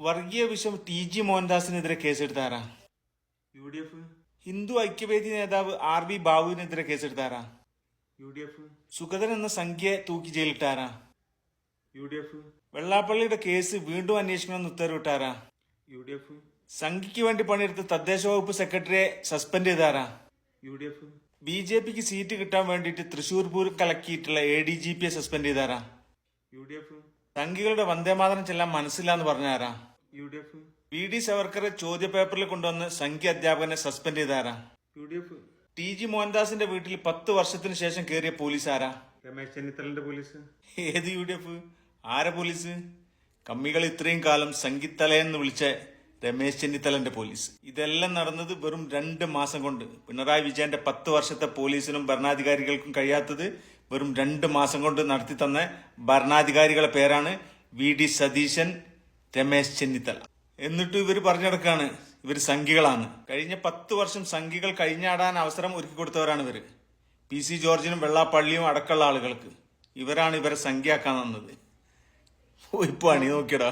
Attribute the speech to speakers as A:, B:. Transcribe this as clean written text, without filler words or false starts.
A: വർഗീയ വിഷം TG മോഹൻദാസിനെതിരെ കേസെടുത്താരാ?
B: UDF.
A: Hindu Aikyavedi നേതാവ് RV ബാബുവിനെതിരെ കേസെടുത്താരാ?
B: UDF.
A: സുഗതൻ എന്ന സംഖ്യയെ തൂക്കി ജയിലിട്ടാരാ?
B: UDF.
A: വെള്ളാപ്പള്ളിയുടെ കേസ് വീണ്ടും അന്വേഷിക്കണമെന്ന് ഉത്തരവിട്ടാരാ?
B: UDF.
A: സംഘിക്ക് വേണ്ടി പണിയെടുത്ത തദ്ദേശ വകുപ്പ് സെക്രട്ടറിയെ സസ്പെൻഡ് ചെയ്താരാ?
B: UDF.
A: BJPക്ക് സീറ്റ് കിട്ടാൻ വേണ്ടിയിട്ട് തൃശൂർ പൂരം കലക്കിയിട്ടുള്ള ADGPയെ സസ്പെൻഡ് ചെയ്താരാ?
B: UDF.
A: സംഘികളുടെ വന്ദേമാതരം ചെല്ലാൻ മനസ്സിലാന്ന് പറഞ്ഞാരാ?
B: UDF.
A: VD സവർക്കറെ ചോദ്യപേപ്പറിൽ കൊണ്ടുവന്ന് സംഘി അധ്യാപകനെ സസ്പെൻഡ് ചെയ്താരാ?
B: UDF.
A: TG മോഹൻദാസിന്റെ വീട്ടിൽ 10 വർഷത്തിന് ശേഷം കയറിയ പോലീസ് ആരാ?
B: രമേശ് ചെന്നിത്തലന്റെ പോലീസ്.
A: ഏത് UDF? ആരെ പോലീസ്? കമ്മികൾ ഇത്രയും കാലം സംഗീത്തലയെന്ന് വിളിച്ച രമേശ് ചെന്നിത്തലന്റെ പോലീസ്. ഇതെല്ലാം നടന്നത് വെറും 2 മാസം കൊണ്ട്. പിണറായി വിജയന്റെ 10 വർഷത്തെ പോലീസിനും ഭരണാധികാരികൾക്കും കഴിയാത്തത് വെറും 2 മാസം കൊണ്ട് നടത്തി തന്ന ഭരണാധികാരികളെ പേരാണ് VD സതീശൻ, രമേശ് ചെന്നിത്തല. എന്നിട്ട് ഇവർ പറഞ്ഞെടുക്കാണ് ഇവർ സംഘികളാണ്. കഴിഞ്ഞ 10 വർഷം സംഘികൾ കഴിഞ്ഞാടാൻ അവസരം ഒരുക്കി കൊടുത്തവരാണ് ഇവര്. PC ജോർജിനും വെള്ളാപ്പള്ളിയും അടക്കമുള്ള ആളുകൾക്ക്. ഇവരാണ് ഇവരെ സംഖ്യയാക്കാൻ തന്നത്. ഇപ്പൊ അണി നോക്കിയടാ.